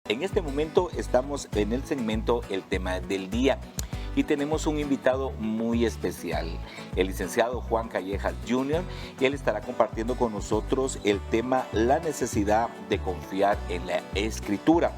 En este momento estamos en el segmento El tema del día y tenemos un invitado muy especial, el licenciado Juan Callejas Jr. y él estará compartiendo con nosotros el tema la necesidad de confiar en la Escritura.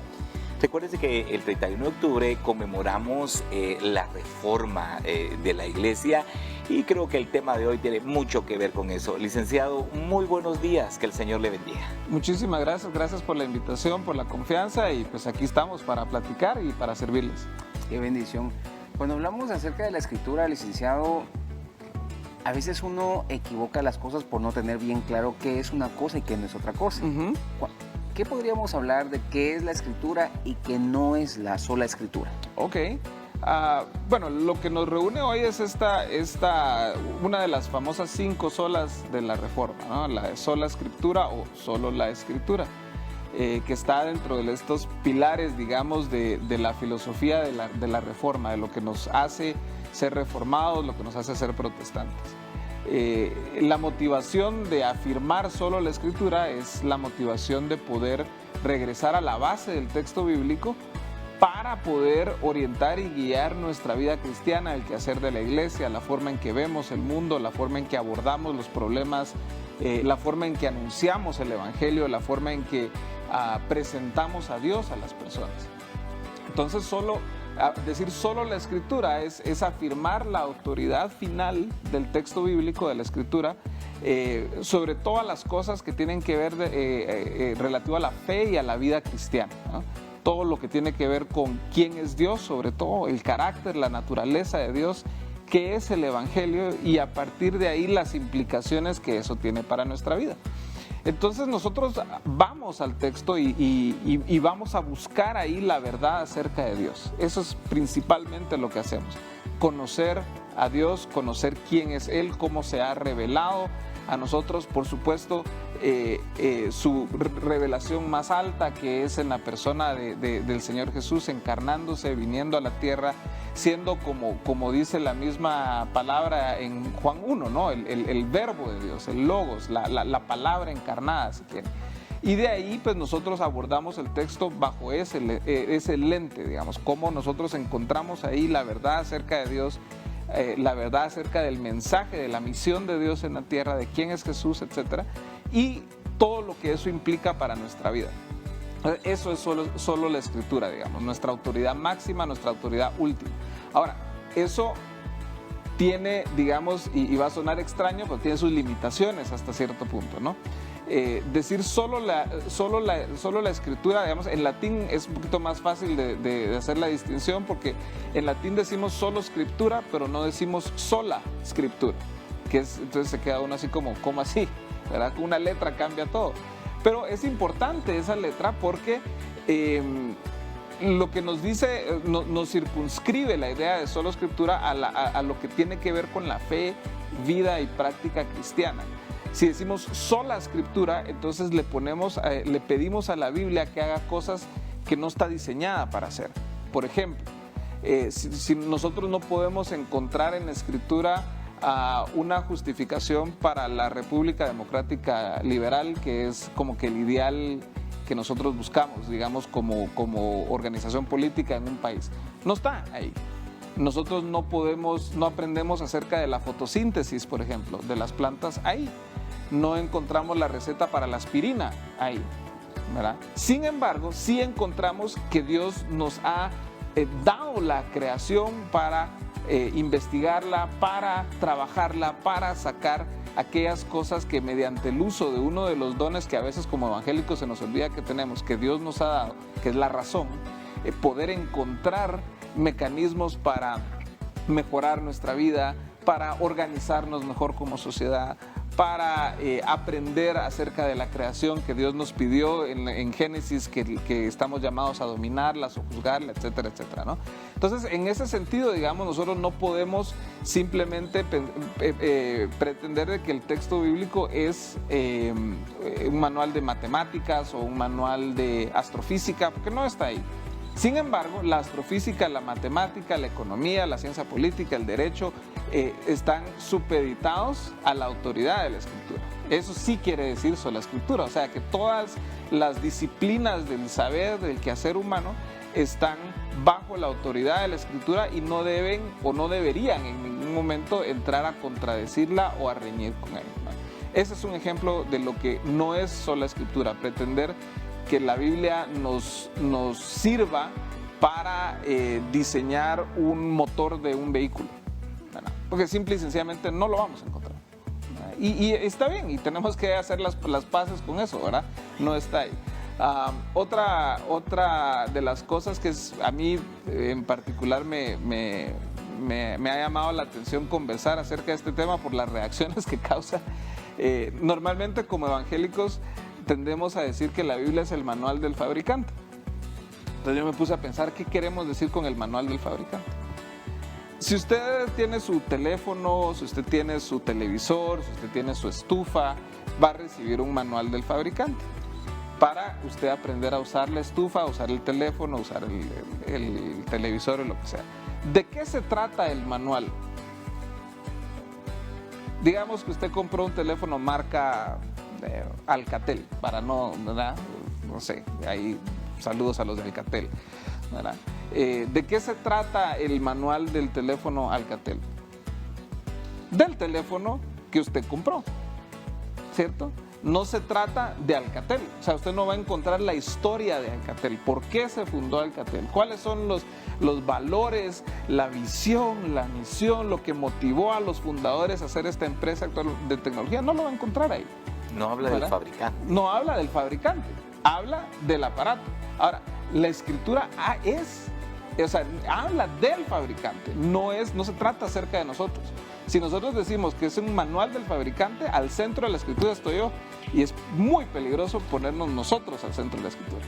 Recuérdense que el 31 de octubre conmemoramos la reforma de la iglesia y creo que el tema de hoy tiene mucho que ver con eso. Licenciado, muy buenos días, que el Señor le bendiga. Muchísimas gracias por la invitación, por la confianza y pues aquí estamos para platicar y para servirles. Qué bendición. Cuando hablamos acerca de la Escritura, licenciado, a veces uno equivoca las cosas por no tener bien claro qué es una cosa y qué no es otra cosa. ¿Qué podríamos hablar de qué es la Escritura y qué no es la sola Escritura? Ok. Bueno, lo que nos reúne hoy es una de las famosas 5 solas de la Reforma, ¿no? La sola Escritura o solo la Escritura, que está dentro de estos pilares, digamos, de la filosofía de la Reforma, de lo que nos hace ser reformados, lo que nos hace ser protestantes. La motivación de afirmar solo la Escritura es la motivación de poder regresar a la base del texto bíblico para poder orientar y guiar nuestra vida cristiana, el quehacer de la iglesia, la forma en que vemos el mundo, la forma en que abordamos los problemas, la forma en que anunciamos el Evangelio, la forma en que presentamos a Dios a las personas. Entonces decir solo la Escritura es afirmar la autoridad final del texto bíblico de la Escritura sobre todas las cosas que tienen que ver relativo a la fe y a la vida cristiana, ¿no? Todo lo que tiene que ver con quién es Dios, sobre todo el carácter, la naturaleza de Dios, qué es el Evangelio y a partir de ahí las implicaciones que eso tiene para nuestra vida. Entonces nosotros vamos al texto y vamos a buscar ahí la verdad acerca de Dios. Eso es principalmente lo que hacemos. Conocer a Dios, conocer quién es Él, cómo se ha revelado a nosotros, por supuesto, su revelación más alta, que es en la persona del Señor Jesús, encarnándose, viniendo a la tierra, siendo como dice la misma palabra en Juan 1, ¿no? El verbo de Dios, el logos, la palabra encarnada, si quieren. Y de ahí pues nosotros abordamos el texto bajo ese lente, digamos, cómo nosotros encontramos ahí la verdad acerca de Dios, la verdad acerca del mensaje, de la misión de Dios en la tierra, de quién es Jesús, etcétera, y todo lo que eso implica para nuestra vida. Eso es solo la Escritura, digamos, nuestra autoridad máxima, nuestra autoridad última. Ahora, eso tiene, digamos, y va a sonar extraño, pero tiene sus limitaciones hasta cierto punto, ¿no? Decir solo la Escritura, digamos, en latín es un poquito más fácil de hacer la distinción, porque en latín decimos solo Escritura, pero no decimos sola Escritura, entonces se queda uno así como así, ¿verdad? Una letra cambia todo. Pero es importante esa letra porque lo que nos dice, nos circunscribe la idea de solo Escritura a lo que tiene que ver con la fe, vida y práctica cristiana. Si decimos sola Escritura, entonces le pedimos a la Biblia que haga cosas que no está diseñada para hacer. Por ejemplo, si nosotros no podemos encontrar en la Escritura una justificación para la República Democrática Liberal, que es como que el ideal que nosotros buscamos, digamos, como organización política en un país. No está ahí. Nosotros no aprendemos acerca de la fotosíntesis, por ejemplo, de las plantas ahí. No encontramos la receta para la aspirina ahí, ¿verdad? Sin embargo, sí encontramos que Dios nos ha dado la creación para investigarla, para trabajarla, para sacar aquellas cosas que mediante el uso de uno de los dones que a veces como evangélicos se nos olvida que tenemos, que Dios nos ha dado, que es la razón, poder encontrar mecanismos para mejorar nuestra vida, para organizarnos mejor como sociedad, para aprender acerca de la creación que Dios nos pidió en Génesis, que estamos llamados a dominarla, a sojuzgarla, etcétera, etcétera, ¿no? Entonces, en ese sentido, digamos, nosotros no podemos simplemente pretender de que el texto bíblico es un manual de matemáticas o un manual de astrofísica, porque no está ahí. Sin embargo, la astrofísica, la matemática, la economía, la ciencia política, el derecho, están supeditados a la autoridad de la Escritura. Eso sí quiere decir sola escritura, o sea que todas las disciplinas del saber, del quehacer humano, están bajo la autoridad de la escritura y no deben o no deberían en ningún momento entrar a contradecirla o a reñir con ella, ¿no? Ese es un ejemplo de lo que no es sola escritura, pretender que la Biblia nos sirva para diseñar un motor de un vehículo, ¿verdad? Porque simple y sencillamente no lo vamos a encontrar. Y está bien, y tenemos que hacer las paces con eso, ¿verdad? No está ahí. Otra de las cosas que a mí en particular me ha llamado la atención conversar acerca de este tema por las reacciones que causa. Normalmente como evangélicos tendemos a decir que la Biblia es el manual del fabricante. Entonces yo me puse a pensar qué queremos decir con el manual del fabricante. Si usted tiene su teléfono, si usted tiene su televisor, si usted tiene su estufa, va a recibir un manual del fabricante para usted aprender a usar la estufa, a usar el teléfono, a usar el televisor o lo que sea. ¿De qué se trata el manual? Digamos que usted compró un teléfono marca Alcatel, para ¿verdad? No sé, ahí saludos a los de Alcatel, ¿verdad? ¿De qué se trata el manual del teléfono Alcatel? Del teléfono que usted compró, ¿cierto? No se trata de Alcatel, o sea, usted no va a encontrar la historia de Alcatel, por qué se fundó Alcatel, cuáles son los valores, la visión, la misión, lo que motivó a los fundadores a hacer esta empresa actual de tecnología, no lo va a encontrar ahí. No habla del fabricante. No habla del fabricante, habla del aparato. Ahora, la escritura habla del fabricante, no se trata acerca de nosotros. Si nosotros decimos que es un manual del fabricante, al centro de la escritura estoy yo, y es muy peligroso ponernos nosotros al centro de la escritura.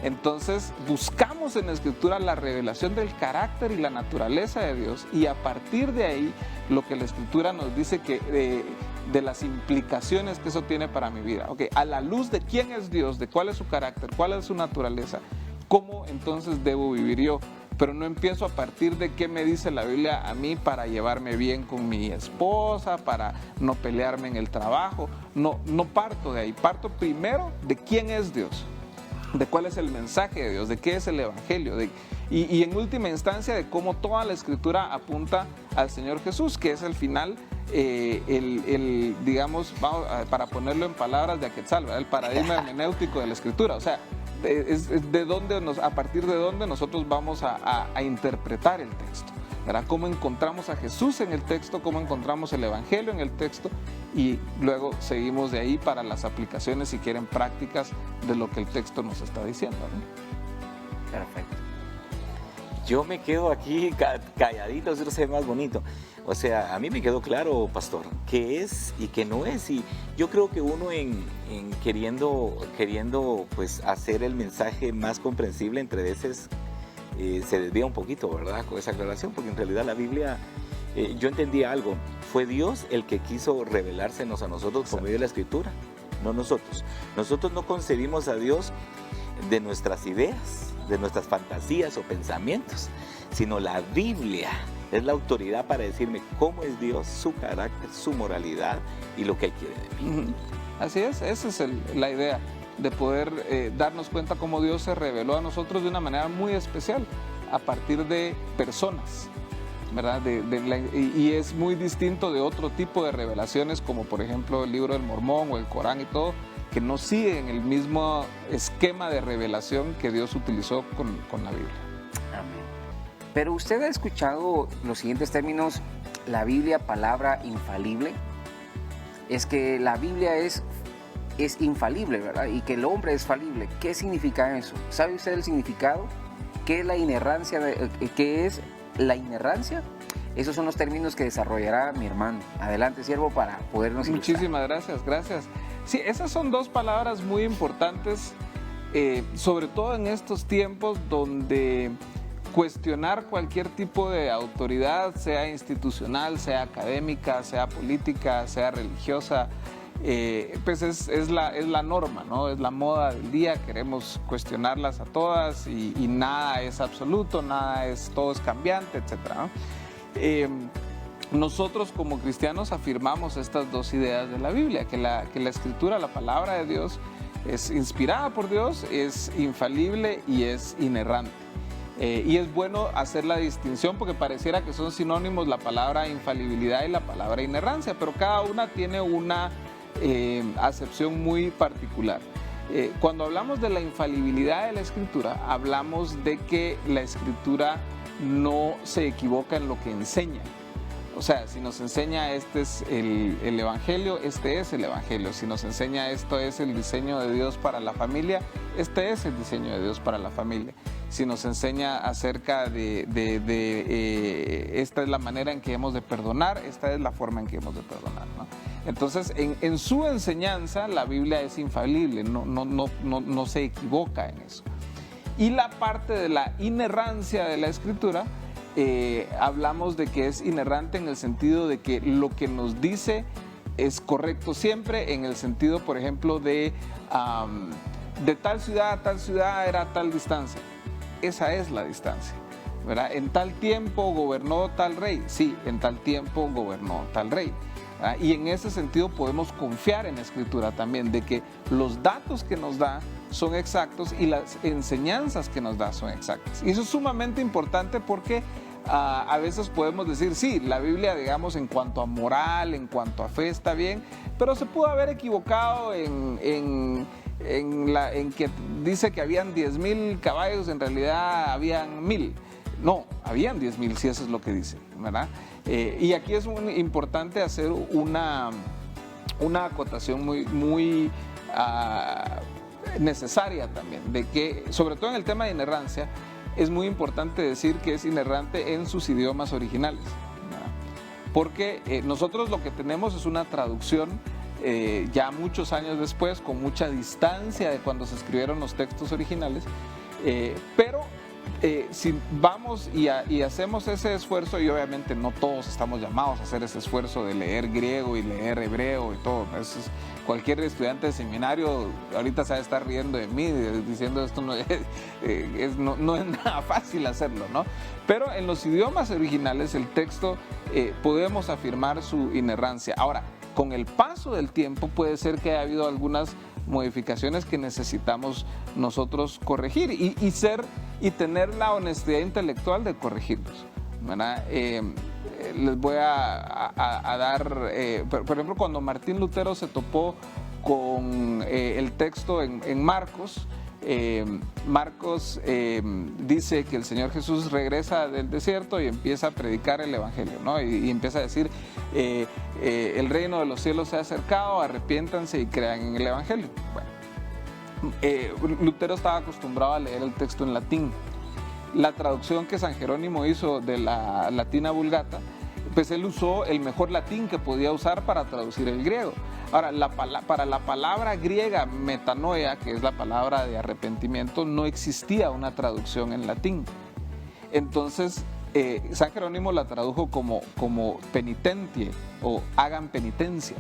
Entonces buscamos en la escritura la revelación del carácter y la naturaleza de Dios, y a partir de ahí lo que la escritura nos dice que de las implicaciones que eso tiene para mi vida. Okay, a la luz de quién es Dios, de cuál es su carácter, cuál es su naturaleza, ¿cómo entonces debo vivir yo? Pero no empiezo a partir de qué me dice la Biblia a mí para llevarme bien con mi esposa, para no pelearme en el trabajo. No parto de ahí, parto primero de quién es Dios, de cuál es el mensaje de Dios, de qué es el Evangelio, y en última instancia de cómo toda la Escritura apunta al Señor Jesús, que es al final digamos, para ponerlo en palabras de Aquetzal, ¿verdad? El paradigma hermenéutico de la Escritura. O sea, es a partir de dónde nosotros vamos a interpretar el texto, ¿verdad? Cómo encontramos a Jesús en el texto, cómo encontramos el Evangelio en el texto, y luego seguimos de ahí para las aplicaciones, si quieren, prácticas de lo que el texto nos está diciendo, ¿no? Perfecto. Yo me quedo aquí calladito, eso se ve más bonito. O sea, a mí me quedó claro, pastor, qué es y qué no es. Y yo creo que uno en queriendo pues hacer el mensaje más comprensible, entre veces se desvía un poquito, ¿verdad? Con esa aclaración, porque en realidad la Biblia, yo entendí algo, fue Dios el que quiso revelársenos a nosotros por medio de la Escritura, no nosotros. Nosotros no concebimos a Dios de nuestras ideas, de nuestras fantasías o pensamientos, sino la Biblia es la autoridad para decirme cómo es Dios, su carácter, su moralidad y lo que Él quiere de mí. Así es, esa es la idea, de poder darnos cuenta cómo Dios se reveló a nosotros de una manera muy especial, a partir de personas, ¿verdad? Y es muy distinto de otro tipo de revelaciones, como por ejemplo el libro del Mormón o el Corán y todo, que no siguen el mismo esquema de revelación que Dios utilizó con la Biblia. Amén. Pero usted ha escuchado los siguientes términos: la Biblia, palabra infalible. Es que la Biblia es infalible, ¿verdad? Y que el hombre es falible. ¿Qué significa eso? ¿Sabe usted el significado? ¿Qué es la inerrancia? ¿Qué es la inerrancia? Esos son los términos que desarrollará mi hermano. Adelante, siervo, para podernos ilustrar. Muchísimas gracias. Sí, esas son dos palabras muy importantes, sobre todo en estos tiempos donde cuestionar cualquier tipo de autoridad, sea institucional, sea académica, sea política, sea religiosa, pues es la norma, ¿no? Es la moda del día, queremos cuestionarlas a todas y nada es absoluto, todo es cambiante, etc., ¿no? nosotros como cristianos afirmamos estas dos ideas de la Biblia, que la Escritura, la palabra de Dios, es inspirada por Dios, es infalible y es inerrante. Y es bueno hacer la distinción porque pareciera que son sinónimos la palabra infalibilidad y la palabra inerrancia, pero cada una tiene una acepción muy particular. Cuando hablamos de la infalibilidad de la Escritura, hablamos de que la Escritura no se equivoca en lo que enseña. O sea, si nos enseña este es el Evangelio, este es el Evangelio. Si nos enseña esto es el diseño de Dios para la familia, este es el diseño de Dios para la familia. Si nos enseña acerca de esta es la manera en que hemos de perdonar, esta es la forma en que hemos de perdonar, ¿no? Entonces, en su enseñanza, la Biblia es infalible, no se equivoca en eso. Y la parte de la inerrancia de la Escritura, hablamos de que es inerrante en el sentido de que lo que nos dice es correcto siempre, en el sentido, por ejemplo, de tal ciudad a tal ciudad era tal distancia. Esa es la distancia, ¿verdad? En tal tiempo gobernó tal rey. Sí, en tal tiempo gobernó tal rey. Y en ese sentido podemos confiar en la Escritura también, de que los datos que nos da son exactos y las enseñanzas que nos da son exactas. Y eso es sumamente importante porque a veces podemos decir, sí, la Biblia, digamos, en cuanto a moral, en cuanto a fe está bien, pero se pudo haber equivocado en que dice que habían 10,000 caballos, en realidad habían 1,000. No, habían 10,000, si eso es lo que dice, ¿verdad? Y aquí es muy importante hacer una acotación muy necesaria también, de que, sobre todo en el tema de inerrancia, es muy importante decir que es inerrante en sus idiomas originales, ¿verdad? Porque nosotros lo que tenemos es una traducción ya muchos años después, con mucha distancia de cuando se escribieron los textos originales, pero si vamos y hacemos ese esfuerzo, y obviamente no todos estamos llamados a hacer ese esfuerzo de leer griego y leer hebreo y todo, eso es, cualquier estudiante de seminario ahorita se va a estar riendo de mí diciendo esto no es nada fácil hacerlo, ¿no? Pero en los idiomas originales el texto podemos afirmar su inerrancia. Ahora, con el paso del tiempo puede ser que haya habido algunas modificaciones que necesitamos nosotros corregir y tener la honestidad intelectual de corregirlos, ¿verdad? Les voy a dar, por ejemplo, cuando Martín Lutero se topó con el texto en Marcos, Marcos dice que el Señor Jesús regresa del desierto y empieza a predicar el Evangelio, ¿no? Y empieza a decir, el reino de los cielos se ha acercado, arrepiéntanse y crean en el Evangelio. Bueno, Lutero estaba acostumbrado a leer el texto en latín. La traducción que San Jerónimo hizo de la Latina Vulgata, pues él usó el mejor latín que podía usar para traducir el griego. Ahora, para la palabra griega metanoia, que es la palabra de arrepentimiento, no existía una traducción en latín. Entonces, San Jerónimo la tradujo como penitentie o hagan penitencia.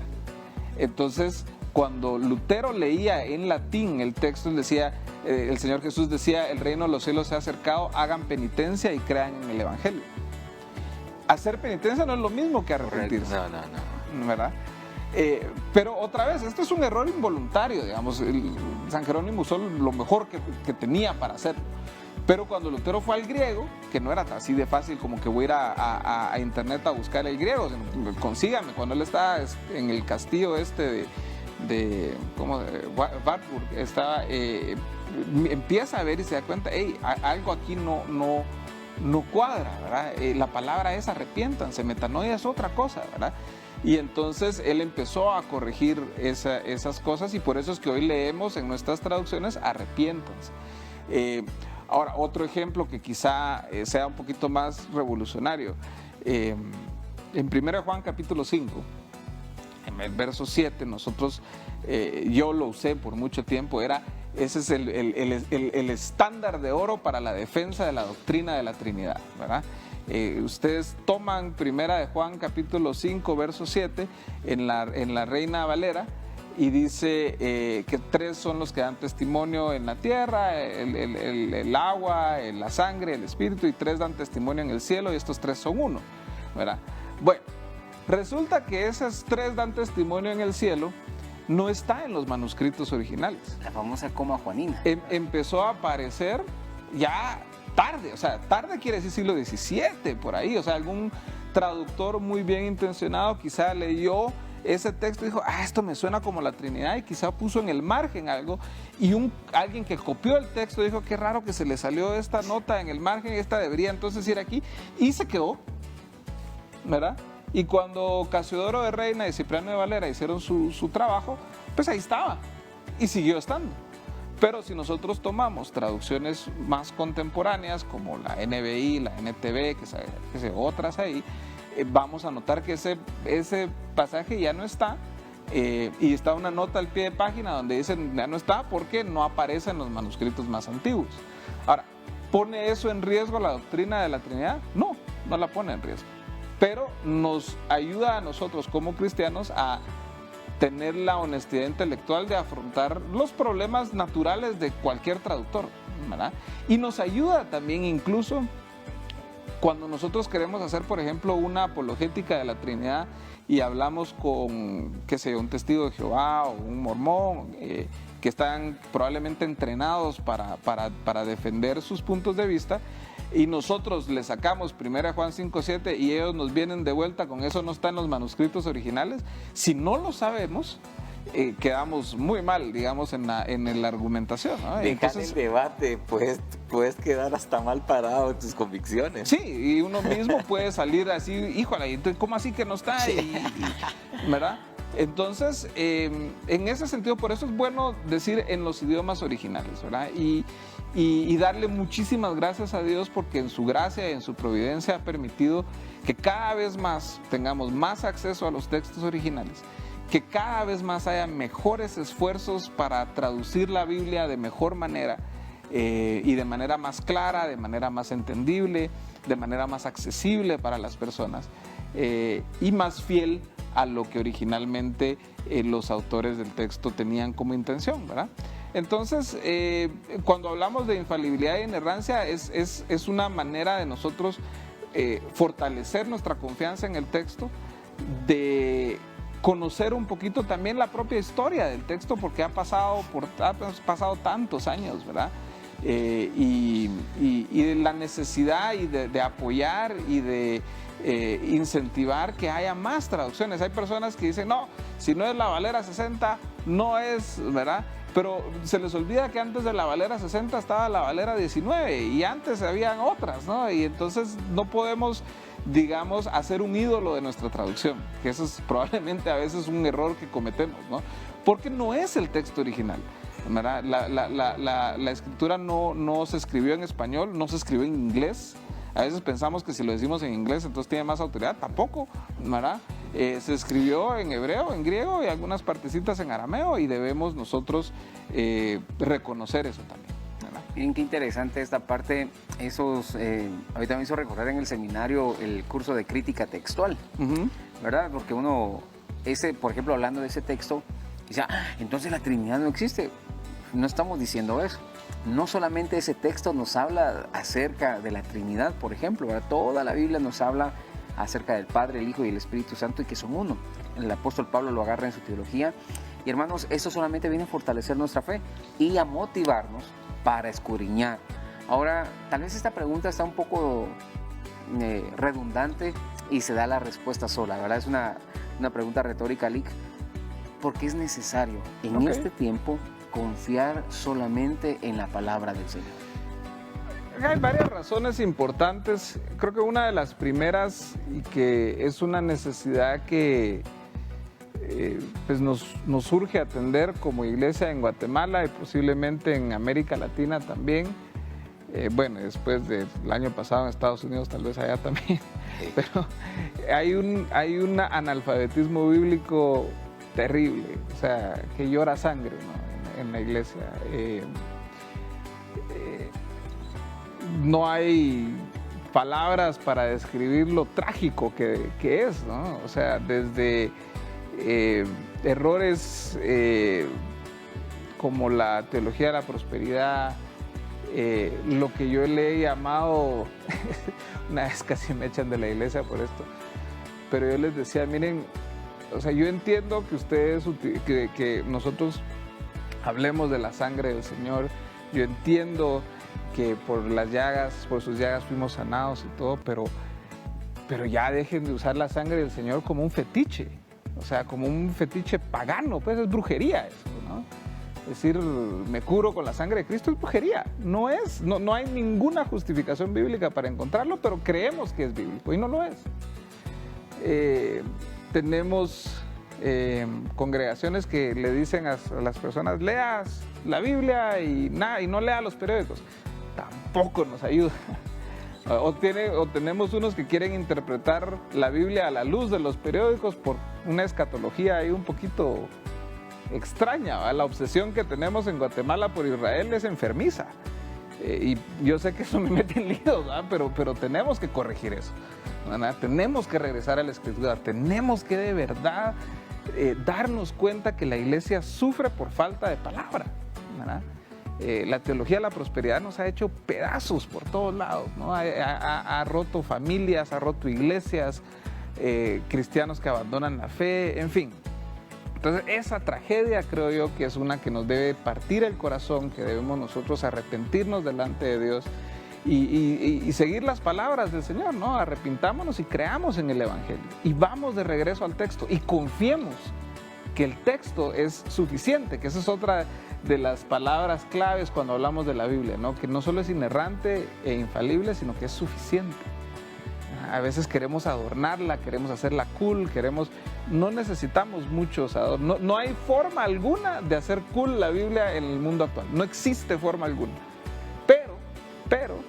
Entonces, cuando Lutero leía en latín el texto, él decía, el Señor Jesús decía, el reino de los cielos se ha acercado, hagan penitencia y crean en el Evangelio. Hacer penitencia no es lo mismo que arrepentirse. No. ¿Verdad? Pero otra vez, esto es un error involuntario, digamos. San Jerónimo usó lo mejor que tenía para hacerlo. Pero cuando Lutero fue al griego, que no era así de fácil como que voy a ir a internet a buscar el griego, consígame, cuando él estaba en el castillo de Wartburg, empieza a ver y se da cuenta, hey, algo aquí no cuadra, ¿verdad? La palabra es arrepiéntanse, metanoia es otra cosa, ¿verdad? Y entonces él empezó a corregir esas cosas y por eso es que hoy leemos en nuestras traducciones arrepiéntanse. Ahora, otro ejemplo que quizá sea un poquito más revolucionario. En 1 Juan capítulo 5, en el verso 7, nosotros, yo lo usé por mucho tiempo, ese es el estándar de oro para la defensa de la doctrina de la Trinidad, ¿verdad? Ustedes toman 1 Juan capítulo 5, verso 7, en la Reina Valera, y dice que 3 son los que dan testimonio en la tierra, el agua, la sangre, el espíritu, y 3 dan testimonio en el cielo, y estos 3 son uno, ¿verdad? Bueno, Resulta que esas 3 dan testimonio en el cielo, no está en los manuscritos originales. La famosa coma juanina. Empezó a aparecer ya tarde, o sea, tarde quiere decir siglo XVII, por ahí, o sea, algún traductor muy bien intencionado quizá leyó ese texto y dijo, esto me suena como la Trinidad, y quizá puso en el margen algo, y alguien que copió el texto dijo, qué raro que se le salió esta nota en el margen, esta debería entonces ir aquí, y se quedó, ¿verdad? Y cuando Casiodoro de Reina y Cipriano de Valera hicieron su trabajo, pues ahí estaba, y siguió estando. Pero si nosotros tomamos traducciones más contemporáneas, como la NBI, la NTV, otras ahí, vamos a notar que ese pasaje ya no está, y está una nota al pie de página donde dicen ya no está porque no aparece en los manuscritos más antiguos. Ahora, ¿pone eso en riesgo la doctrina de la Trinidad? No, no la pone en riesgo. Pero nos ayuda a nosotros como cristianos a tener la honestidad intelectual de afrontar los problemas naturales de cualquier traductor, ¿verdad? Y nos ayuda también incluso cuando nosotros queremos hacer, por ejemplo, una apologética de la Trinidad y hablamos con, qué sé yo, un testigo de Jehová o un mormón, que están probablemente entrenados para defender sus puntos de vista, y nosotros le sacamos 1 Juan 5:7 y ellos nos vienen de vuelta con eso no está en los manuscritos originales. Si no lo sabemos, quedamos muy mal, digamos, en la argumentación, ¿no? Dejar el debate, pues puedes quedar hasta mal parado en tus convicciones. Sí, y uno mismo puede salir así, híjole, ¿cómo así que no está? ¿Verdad? Entonces, en ese sentido, por eso es bueno decir en los idiomas originales, ¿verdad? Y darle muchísimas gracias a Dios porque en su gracia y en su providencia ha permitido que cada vez más tengamos más acceso a los textos originales, que cada vez más haya mejores esfuerzos para traducir la Biblia de mejor manera, y de manera más clara, de manera más entendible, de manera más accesible para las personas, y más fiel a lo que originalmente los autores del texto tenían como intención, ¿verdad? Entonces, cuando hablamos de infalibilidad y inerrancia, es una manera de nosotros fortalecer nuestra confianza en el texto, de conocer un poquito también la propia historia del texto, porque ha pasado tantos años, ¿verdad? Y la necesidad y de apoyar y de incentivar que haya más traducciones. Hay personas que dicen, no, si no es la Valera 60, no es, ¿verdad? Pero se les olvida que antes de la Valera 60 estaba la Valera 19 y antes habían otras, ¿no? Y entonces no podemos, digamos, hacer un ídolo de nuestra traducción, que eso es probablemente a veces un error que cometemos, ¿no? Porque no es el texto original, ¿verdad? La escritura no se escribió en español, no se escribió en inglés. A veces pensamos que si lo decimos en inglés entonces tiene más autoridad, tampoco, ¿verdad? Se escribió en hebreo, en griego y algunas partecitas en arameo, y debemos nosotros reconocer eso también, ¿verdad? Miren qué interesante esta parte. Ahorita me hizo recordar en el seminario el curso de crítica textual, ¿verdad? Porque por ejemplo, hablando de ese texto, dice, entonces la Trinidad no existe. No estamos diciendo eso. No solamente ese texto nos habla acerca de la Trinidad, por ejemplo, ¿verdad? Toda la Biblia nos habla acerca del Padre, el Hijo y el Espíritu Santo, y que son uno. El apóstol Pablo lo agarra en su teología. Y hermanos, eso solamente viene a fortalecer nuestra fe y a motivarnos para escudriñar. Ahora, tal vez esta pregunta está un poco redundante y se da la respuesta sola, ¿verdad? Es una pregunta retórica, Lick, porque es necesario en este tiempo confiar solamente en la palabra del Señor. Hay varias razones importantes. Creo que una de las primeras, y que es una necesidad que pues nos urge atender como iglesia en Guatemala y posiblemente en América Latina también. Bueno, después del año pasado en Estados Unidos, tal vez allá también. Pero hay un analfabetismo bíblico terrible, o sea, que llora sangre, ¿no? En la iglesia. No hay palabras para describir lo trágico que es, ¿no? O sea, desde errores como la teología de la prosperidad, lo que yo le he llamado, una vez casi me echan de la iglesia por esto, pero yo les decía, miren, o sea, yo entiendo que ustedes, que nosotros hablemos de la sangre del Señor, yo entiendo que por sus llagas fuimos sanados y todo, pero ya dejen de usar la sangre del Señor como un fetiche, o sea, como un fetiche pagano, pues es brujería eso, ¿no? Es decir, me curo con la sangre de Cristo, es brujería, no hay ninguna justificación bíblica para encontrarlo, pero creemos que es bíblico y no lo es. Tenemos congregaciones que le dicen a las personas, leas la Biblia y no lea los periódicos. Tampoco nos ayuda. O tenemos unos que quieren interpretar la Biblia a la luz de los periódicos por una escatología ahí un poquito extraña, ¿verdad? La obsesión que tenemos en Guatemala por Israel es enfermiza. Y yo sé que eso me mete en líos, ¿verdad? Pero tenemos que corregir eso, ¿verdad? Tenemos que regresar a la Escritura, tenemos que de verdad darnos cuenta que la iglesia sufre por falta de palabra, ¿verdad? La teología de la prosperidad nos ha hecho pedazos por todos lados, ¿no? Ha roto familias, ha roto iglesias, cristianos que abandonan la fe, en fin. Entonces esa tragedia creo yo que es una que nos debe partir el corazón, que debemos nosotros arrepentirnos delante de Dios y seguir las palabras del Señor, ¿no? Arrepintámonos y creamos en el Evangelio y vamos de regreso al texto y confiemos que el texto es suficiente, que esa es otra de las palabras claves cuando hablamos de la Biblia, ¿no? Que no solo es inerrante e infalible, sino que es suficiente. A veces queremos adornarla, queremos hacerla cool, no necesitamos muchos adornos. No hay forma alguna de hacer cool la Biblia en el mundo actual, no existe forma alguna. Pero,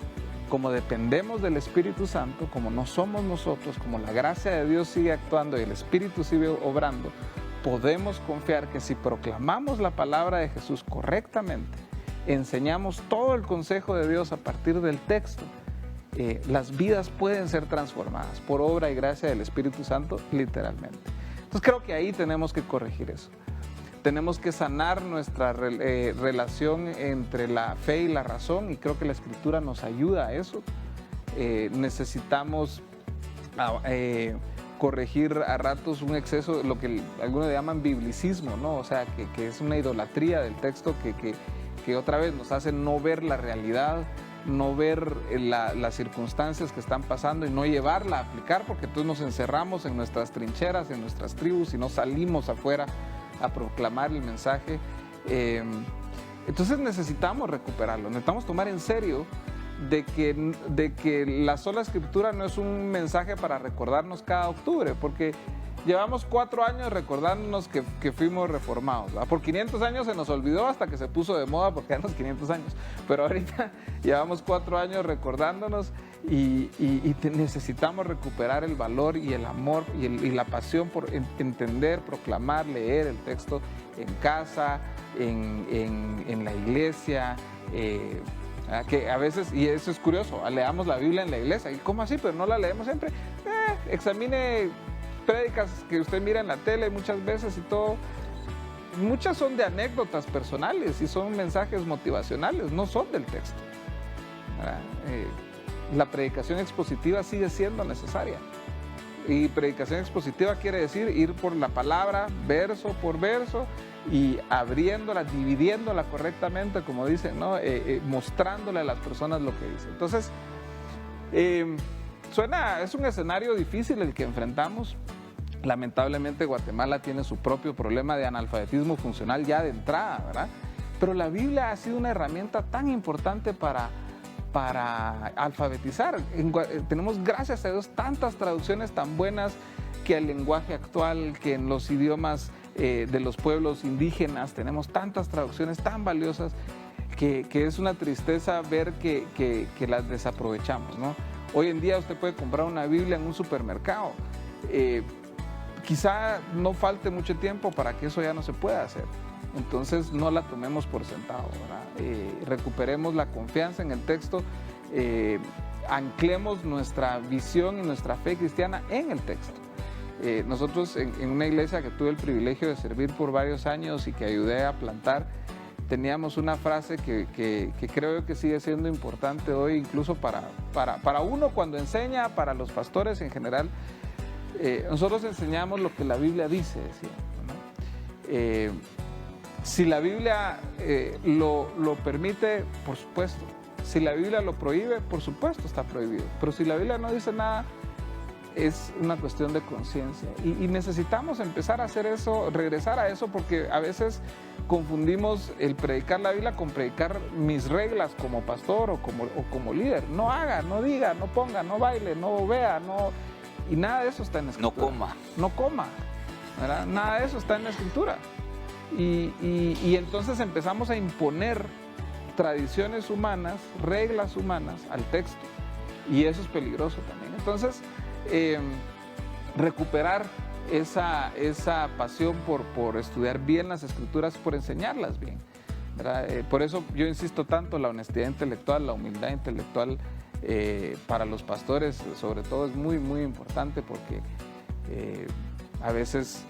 como dependemos del Espíritu Santo, como no somos nosotros, como la gracia de Dios sigue actuando y el Espíritu sigue obrando, podemos confiar que si proclamamos la palabra de Jesús correctamente, enseñamos todo el consejo de Dios a partir del texto, las vidas pueden ser transformadas por obra y gracia del Espíritu Santo, literalmente. Entonces creo que ahí tenemos que corregir eso. Tenemos que sanar nuestra relación entre la fe y la razón, y creo que la Escritura nos ayuda a eso. Necesitamos corregir a ratos un exceso, lo que algunos llaman biblicismo, ¿no? O sea, que es una idolatría del texto que otra vez nos hace no ver la realidad, no ver las circunstancias que están pasando y no llevarla a aplicar, porque entonces nos encerramos en nuestras trincheras, en nuestras tribus y no salimos afuera a proclamar el mensaje. Entonces necesitamos recuperarlo, necesitamos tomar en serio de que la sola Escritura no es un mensaje para recordarnos cada octubre, porque llevamos 4 años recordándonos que fuimos reformados, ¿verdad? Por 500 años se nos olvidó hasta que se puso de moda porque eran los 500 años, pero ahorita llevamos 4 años recordándonos y necesitamos recuperar el valor y el amor y la pasión por entender, proclamar, leer el texto en casa, en la iglesia, que a veces, y eso es curioso, leamos la Biblia en la iglesia, ¿y cómo así? Pero no la leemos siempre. Examine prédicas que usted mira en la tele muchas veces y todo, muchas son de anécdotas personales y son mensajes motivacionales, no son del texto. La predicación expositiva sigue siendo necesaria, y predicación expositiva quiere decir ir por la palabra verso por verso y abriéndola, dividiéndola correctamente, como dicen, ¿no? Mostrándole a las personas lo que dice. Entonces, es un escenario difícil el que enfrentamos. Lamentablemente Guatemala tiene su propio problema de analfabetismo funcional ya de entrada, ¿verdad? Pero la Biblia ha sido una herramienta tan importante para alfabetizar. Tenemos, gracias a Dios, tantas traducciones tan buenas que al lenguaje actual, que en los idiomas de los pueblos indígenas, tenemos tantas traducciones tan valiosas que es una tristeza ver que las desaprovechamos, ¿no? Hoy en día usted puede comprar una Biblia en un supermercado. Quizá no falte mucho tiempo para que eso ya no se pueda hacer. Entonces no la tomemos por sentado, ¿verdad? Recuperemos la confianza en el texto, anclemos nuestra visión y nuestra fe cristiana en el texto. Nosotros en una iglesia que tuve el privilegio de servir por varios años y que ayudé a plantar, teníamos una frase que creo que sigue siendo importante hoy, incluso para uno cuando enseña, para los pastores en general. nosotros enseñamos lo que la Biblia dice, decía, ¿no? Si la Biblia lo permite, por supuesto. Si la Biblia lo prohíbe, por supuesto está prohibido. Pero si la Biblia no dice nada, es una cuestión de conciencia. Y necesitamos empezar a hacer eso, regresar a eso, porque a veces confundimos el predicar la Biblia con predicar mis reglas como pastor o como líder. No haga, no diga, no ponga, no baile, no vea, no... Y nada de eso está en la Escritura. No coma, ¿verdad? Nada de eso está en la Escritura. Y entonces empezamos a imponer tradiciones humanas, reglas humanas al texto. Y eso es peligroso también. Entonces, recuperar esa pasión por estudiar bien las Escrituras, por enseñarlas bien, ¿verdad? Por eso yo insisto tanto, la honestidad intelectual, la humildad intelectual para los pastores, sobre todo, es muy, muy importante, porque a veces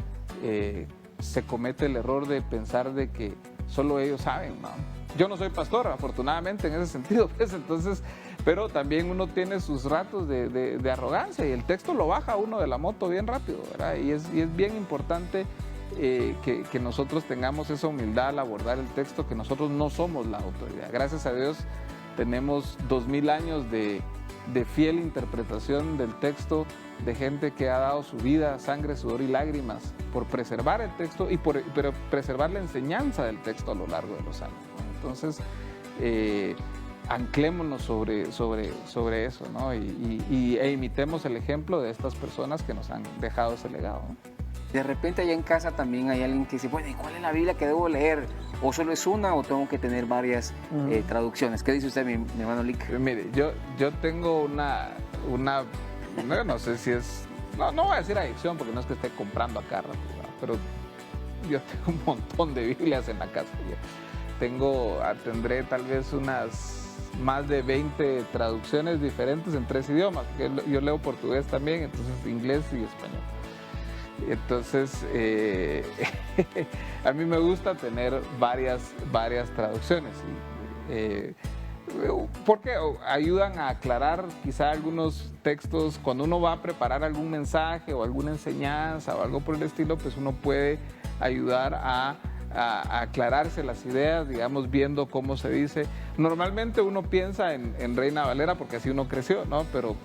se comete el error de pensar de que solo ellos saben, ¿no? Yo no soy pastor, afortunadamente, en ese sentido, pues, entonces, pero también uno tiene sus ratos de arrogancia, y el texto lo baja uno de la moto bien rápido, ¿verdad? Y es bien importante que nosotros tengamos esa humildad al abordar el texto, que nosotros no somos la autoridad. Gracias a Dios tenemos 2000 años de fiel interpretación del texto, de gente que ha dado su vida, sangre, sudor y lágrimas por preservar el texto y pero preservar la enseñanza del texto a lo largo de los años, ¿no? Entonces, anclémonos sobre eso, ¿no? E imitemos el ejemplo de estas personas que nos han dejado ese legado, ¿no? De repente allá en casa también hay alguien que dice, bueno, ¿y cuál es la Biblia que debo leer? ¿O solo es una o tengo que tener varias traducciones? ¿Qué dice usted, mi hermano Lick? Mire, yo tengo una no sé si es, no voy a decir adicción, porque no es que esté comprando a cada rato, ¿verdad? Pero yo tengo un montón de Biblias en la casa. Tendré tal vez unas más de 20 traducciones diferentes en 3 idiomas, porque yo leo portugués también, entonces inglés y español. Entonces, a mí me gusta tener varias traducciones, porque ayudan a aclarar quizá algunos textos. Cuando uno va a preparar algún mensaje o alguna enseñanza o algo por el estilo, pues uno puede ayudar a aclararse las ideas, digamos, viendo cómo se dice. Normalmente uno piensa en Reina Valera porque así uno creció, ¿no? Pero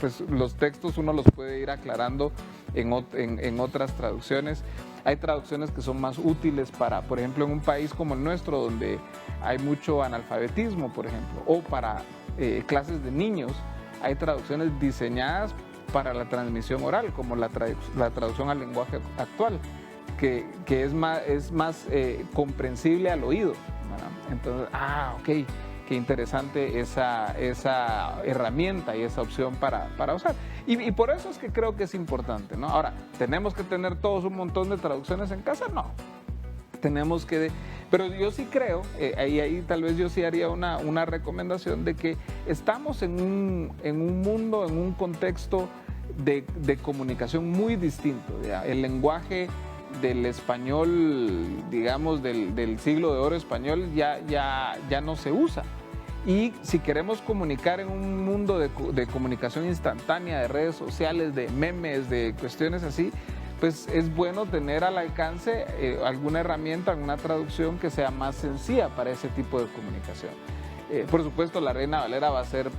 pues los textos uno los puede ir aclarando en otras traducciones. Hay traducciones que son más útiles para, por ejemplo, en un país como el nuestro, donde hay mucho analfabetismo, por ejemplo, o para clases de niños. Hay traducciones diseñadas para la transmisión oral, como la traducción al lenguaje actual, que es más comprensible al oído, ¿verdad? Entonces, ok, qué interesante esa herramienta y esa opción para usar. Y por eso es que creo que es importante, ¿no? Ahora, ¿tenemos que tener todos un montón de traducciones en casa? No. Pero yo sí creo, ahí tal vez yo sí haría una recomendación de que estamos en un mundo, en un contexto de comunicación muy distinto, ¿ya? El lenguaje del español, digamos, del siglo de oro español ya no se usa. Y si queremos comunicar en un mundo de comunicación instantánea, de redes sociales, de memes, de cuestiones así, pues es bueno tener al alcance alguna herramienta, alguna traducción que sea más sencilla para ese tipo de comunicación. Por supuesto, la Reina Valera va a ser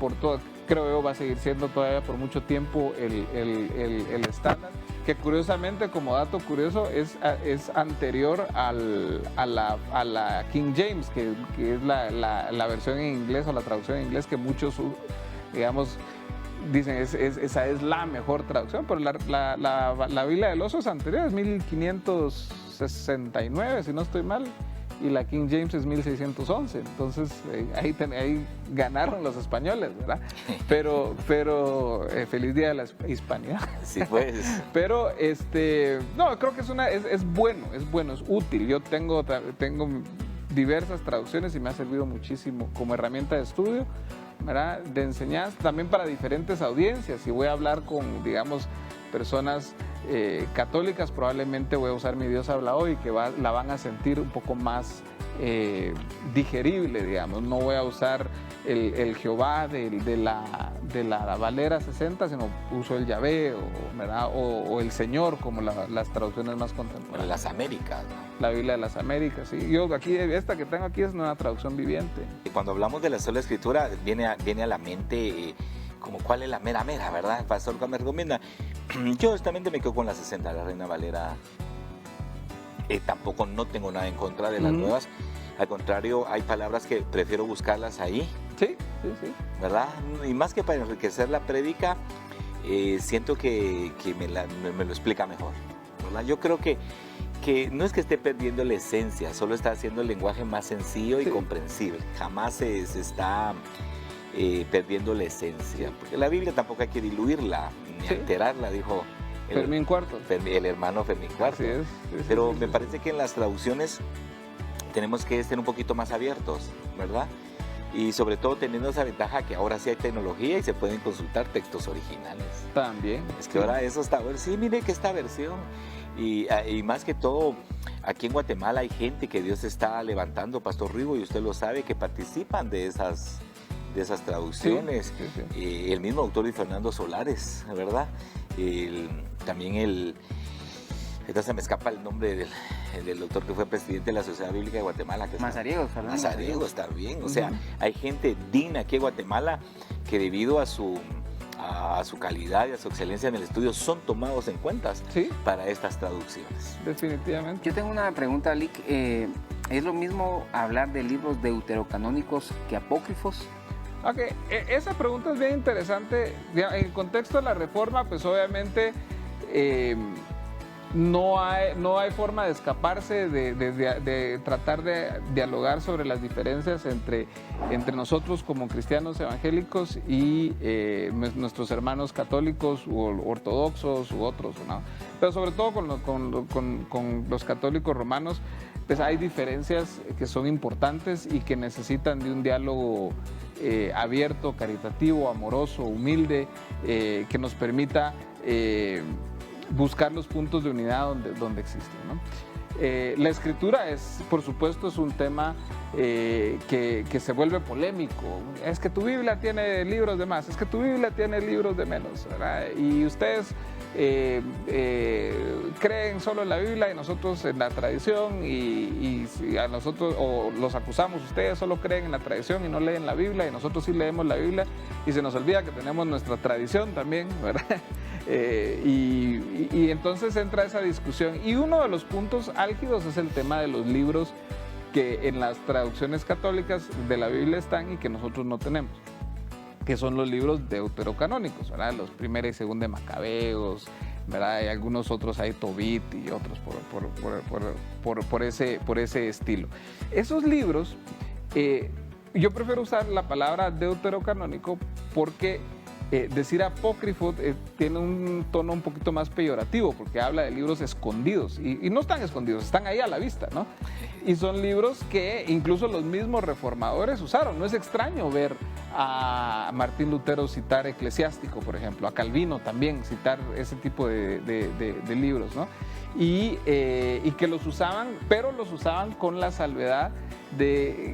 creo yo, va a seguir siendo todavía por mucho tiempo el estándar, que curiosamente, como dato curioso, es anterior a la King James, que es la versión en inglés o la traducción en inglés que muchos, digamos, dicen esa es la mejor traducción, pero la Biblia del Oso es anterior, es 1569, si no estoy mal, y la King James es 1611, entonces ahí ganaron los españoles, ¿verdad? Pero feliz día de la hispanidad. Sí, pues. Pero no, creo que es bueno, es útil. Yo tengo diversas traducciones y me ha servido muchísimo como herramienta de estudio, ¿verdad? De enseñanza, también para diferentes audiencias. Si voy a hablar con, digamos, personas católicas, probablemente voy a usar Mi Dios habla hoy, que la van a sentir un poco más digerible, digamos. No voy a usar el Jehová de la Valera 60, sino uso el Yahvé o el Señor, como las traducciones más contemporáneas. Las Américas, ¿no? La Biblia de las Américas, sí. Yo aquí, esta que tengo aquí es una traducción viviente. Y cuando hablamos de la sola escritura, viene a la mente como cuál es la mera, ¿verdad? El pastor me recomienda. Yo honestamente me quedo con la 60, la Reina Valera. Tampoco no tengo nada en contra de las nuevas. Al contrario, hay palabras que prefiero buscarlas ahí. Sí. ¿Verdad? Y más que para enriquecer la prédica, siento que me lo explica mejor, ¿verdad? Yo creo que no es que esté perdiendo la esencia, solo está haciendo el lenguaje más sencillo y comprensible. Jamás se está perdiendo la esencia, porque la Biblia tampoco hay que diluirla ni alterarla, dijo Fermín Cuarto. El hermano Fermín Cuarto. Pero me parece que en las traducciones tenemos que ser un poquito más abiertos, ¿verdad? Y sobre todo teniendo esa ventaja que ahora sí hay tecnología y se pueden consultar textos originales. También. Es que ahora eso está bueno. Sí, mire que esta versión. Y más que todo, aquí en Guatemala hay gente que Dios está levantando, Pastor Rigo, y usted lo sabe, que participan de esas traducciones. Sí. El mismo autor Luis Fernando Solares, ¿verdad? También ahorita se me escapa el nombre del doctor que fue presidente de la Sociedad Bíblica de Guatemala. Mazariegos, Mazariegos también. O sea, hay gente digna aquí en Guatemala que debido a su calidad y a su excelencia en el estudio son tomados en cuenta para estas traducciones. Definitivamente. Yo tengo una pregunta, Lick. ¿Es lo mismo hablar de libros deuterocanónicos que apócrifos? Ok, esa pregunta es bien interesante. En el contexto de la Reforma, pues obviamente no hay forma de escaparse de tratar de dialogar sobre las diferencias entre nosotros como cristianos evangélicos y nuestros hermanos católicos u ortodoxos u otros, ¿no? Pero sobre todo con los católicos romanos, pues hay diferencias que son importantes y que necesitan de un diálogo abierto, caritativo, amoroso, humilde, que nos permita buscar los puntos de unidad donde existen, ¿no? La escritura por supuesto, es un tema que se vuelve polémico. Es que tu Biblia tiene libros de más, es que tu Biblia tiene libros de menos, ¿verdad? Y ustedes creen solo en la Biblia y nosotros en la tradición, y a nosotros, o los acusamos, ustedes solo creen en la tradición y no leen la Biblia, y nosotros sí leemos la Biblia y se nos olvida que tenemos nuestra tradición también, ¿verdad? Y entonces entra esa discusión, y uno de los puntos álgidos es el tema de los libros que en las traducciones católicas de la Biblia están y que nosotros no tenemos, que son los libros deuterocanónicos, ¿verdad? Los primera y segunda de Macabeos, ¿verdad? Hay algunos otros, hay Tobit y otros por ese estilo. Esos libros, yo prefiero usar la palabra deuterocanónico porque decir apócrifo tiene un tono un poquito más peyorativo, porque habla de libros escondidos, y no están escondidos, están ahí a la vista, ¿no? Y son libros que incluso los mismos reformadores usaron. No es extraño ver a Martín Lutero citar Eclesiástico, por ejemplo, a Calvino también citar ese tipo de libros, ¿no? Y que los usaban, pero los usaban con la salvedad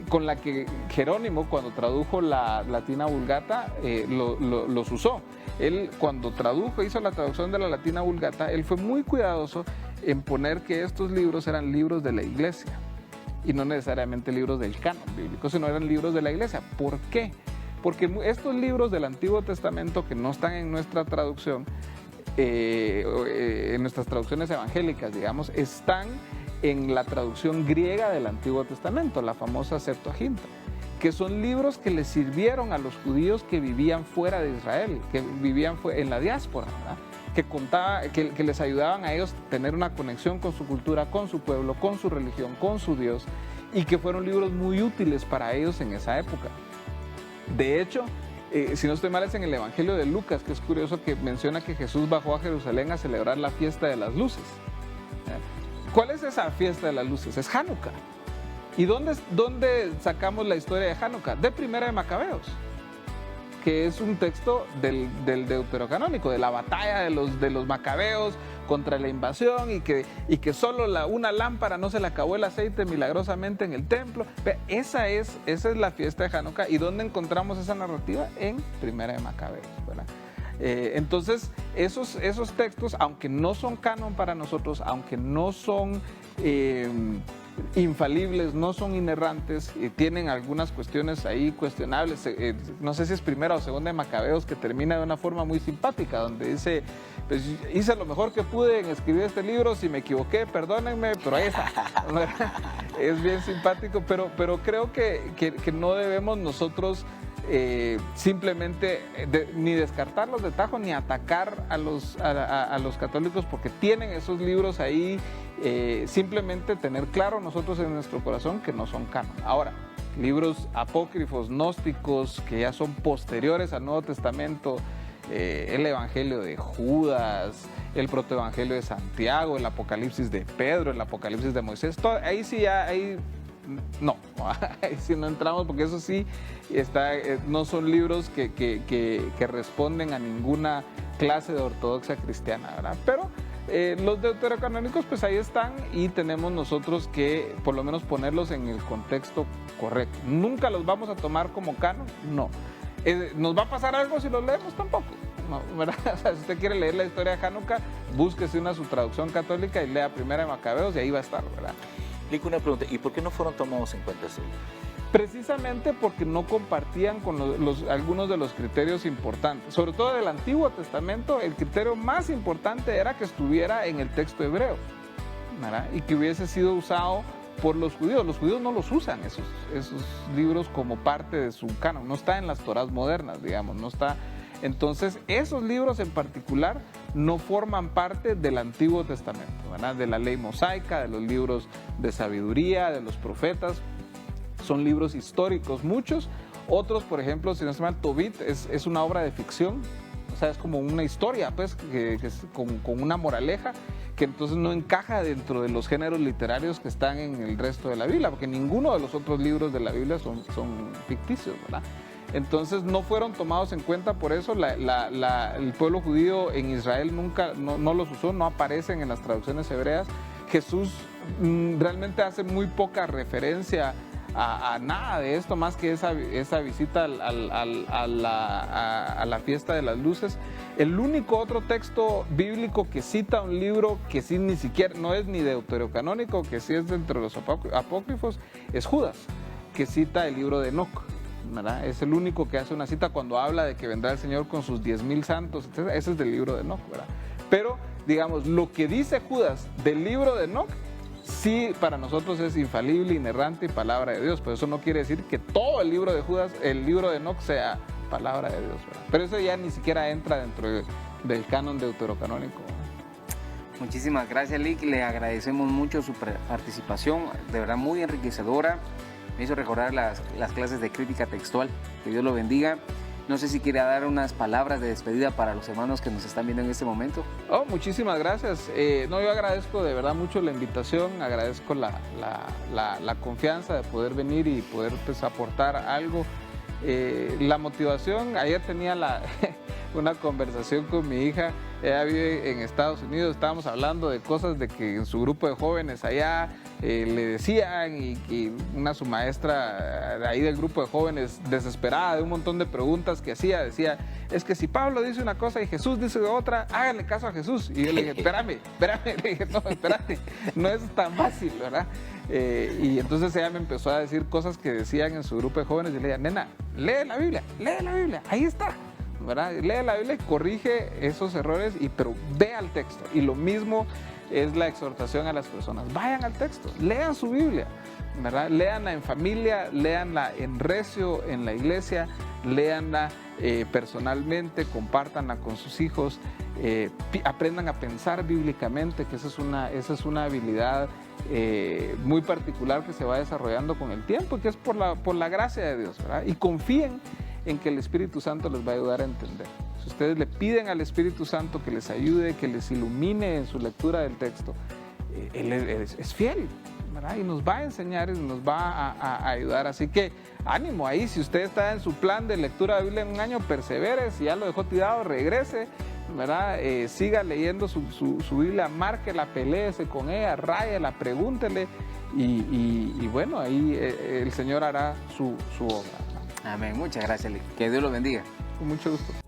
con la que Jerónimo, cuando tradujo la Latina Vulgata, los usó. Él, cuando hizo la traducción de la Latina Vulgata, él fue muy cuidadoso en poner que estos libros eran libros de la iglesia y no necesariamente libros del canon bíblico, sino eran libros de la iglesia. ¿Por qué? Porque estos libros del Antiguo Testamento que no están en nuestra traducción, en nuestras traducciones evangélicas, digamos, están en la traducción griega del Antiguo Testamento, la famosa Septuaginta, que son libros que les sirvieron a los judíos que vivían fuera de Israel, que vivían en la diáspora, ¿verdad? Que les ayudaban a ellos a tener una conexión con su cultura, con su pueblo, con su religión, con su Dios, y que fueron libros muy útiles para ellos en esa época. De hecho, si no estoy mal, es en el Evangelio de Lucas, que es curioso, que menciona que Jesús bajó a Jerusalén a celebrar la fiesta de las luces. ¿Cuál es esa fiesta de las luces? Es Hanukkah. ¿Y dónde sacamos la historia de Hanukkah? De Primera de Macabeos. que es un texto del deuterocanónico, de la batalla de los macabeos contra la invasión y que solo una lámpara no se le acabó el aceite milagrosamente en el templo. Esa es la fiesta de Hanukkah. ¿Y dónde encontramos esa narrativa? En Primera de Macabeos, ¿verdad? Entonces, esos textos, aunque no son canon para nosotros, aunque no son infalibles, no son inerrantes, tienen algunas cuestiones ahí cuestionables. No sé si es Primera o Segunda de Macabeos, que termina de una forma muy simpática, donde dice, pues hice lo mejor que pude en escribir este libro, si me equivoqué, perdónenme, pero ahí está. Es bien simpático, pero creo que no debemos nosotros simplemente ni descartarlos de tajo ni atacar a los católicos porque tienen esos libros ahí, simplemente tener claro nosotros en nuestro corazón que no son canon. Ahora, libros apócrifos, gnósticos, que ya son posteriores al Nuevo Testamento, el Evangelio de Judas, el Protoevangelio de Santiago, el Apocalipsis de Pedro, el Apocalipsis de Moisés, ahí sí ya no, ahí sí no entramos porque eso sí no son libros que responden a ninguna clase de ortodoxia cristiana, ¿verdad? Pero los deuterocanónicos pues ahí están y tenemos nosotros que por lo menos ponerlos en el contexto correcto. ¿Nunca los vamos a tomar como canon? No. ¿Nos va a pasar algo si los leemos? Tampoco. No, ¿verdad? O sea, si usted quiere leer la historia de Hanukkah, búsquese su traducción católica y lea Primera de Macabeos y ahí va a estar, ¿verdad? Lico, una pregunta, ¿y por qué no fueron tomados en cuenta esos libros? Precisamente porque no compartían con algunos de los criterios importantes. Sobre todo del Antiguo Testamento, el criterio más importante era que estuviera en el texto hebreo, ¿verdad? Y que hubiese sido usado por los judíos. Los judíos no los usan esos libros como parte de su canon, no está en las Torás modernas, digamos, no está. Entonces, esos libros en particular no forman parte del Antiguo Testamento, ¿verdad? De la ley mosaica, de los libros de sabiduría, de los profetas. Son libros históricos, muchos. Otros, por ejemplo, si no se llama Tobit, es una obra de ficción. O sea, es como una historia, pues, que es con una moraleja, que entonces no encaja dentro de los géneros literarios que están en el resto de la Biblia, porque ninguno de los otros libros de la Biblia son ficticios, ¿verdad? Entonces no fueron tomados en cuenta, por eso el pueblo judío en Israel nunca no los usó, no aparecen en las traducciones hebreas. Jesús realmente hace muy poca referencia a nada de esto, más que esa visita a la fiesta de las luces. El único otro texto bíblico que cita un libro que sí ni siquiera, no es ni deuterocanónico, que sí es dentro de los apócrifos, es Judas, que cita el libro de Enoc, ¿verdad? Es el único que hace una cita cuando habla de que vendrá el Señor con sus 10,000 santos, etc. Ese es del libro de Enoc, ¿verdad? Pero, digamos, lo que dice Judas del libro de Enoc, sí para nosotros es infalible, inerrante y palabra de Dios, pero eso no quiere decir que todo el libro de Judas, el libro de Enoc, sea palabra de Dios, ¿verdad? Pero eso ya ni siquiera entra dentro del canon deuterocanónico, ¿verdad? Muchísimas gracias, Lick. Le agradecemos mucho su participación, de verdad muy enriquecedora. Me hizo recordar las clases de crítica textual. Que Dios lo bendiga. No sé si quiere dar unas palabras de despedida para los hermanos que nos están viendo en este momento. Oh, muchísimas gracias. Yo agradezco de verdad mucho la invitación, agradezco la confianza de poder venir y poder pues, aportar algo. La motivación, ayer tenía una conversación con mi hija, ella vive en Estados Unidos, estábamos hablando de cosas de que en su grupo de jóvenes allá le decían y su maestra de ahí del grupo de jóvenes desesperada de un montón de preguntas que decía, es que si Pablo dice una cosa y Jesús dice otra, háganle caso a Jesús. Y yo le dije, espérame, le dije, no, espérate, no es tan fácil, ¿verdad? Y entonces ella me empezó a decir cosas que decían en su grupo de jóvenes y le dije, nena, lee la Biblia, ahí está, ¿verdad? Lee la Biblia y corrige esos errores, pero ve al texto. Y lo mismo es la exhortación a las personas, vayan al texto, lean su Biblia, ¿verdad? Léanla en familia, léanla en recio, en la iglesia, léanla personalmente, compártanla con sus hijos, aprendan a pensar bíblicamente, que esa es una habilidad muy particular que se va desarrollando con el tiempo, que es por la gracia de Dios, ¿verdad? Y confíen en que el Espíritu Santo les va a ayudar a entender. Si ustedes le piden al Espíritu Santo que les ayude, que les ilumine en su lectura del texto, Él es fiel, ¿verdad? Y nos va a enseñar y nos va a ayudar. Así que ánimo ahí, si usted está en su plan de lectura de Biblia en un año, persevere, si ya lo dejó tirado, regrese, ¿verdad? Siga leyendo su Biblia, márquela, peléese con ella, ráyela, pregúntele y bueno, ahí el Señor hará su obra. Amén, muchas gracias, que Dios lo bendiga. Con mucho gusto.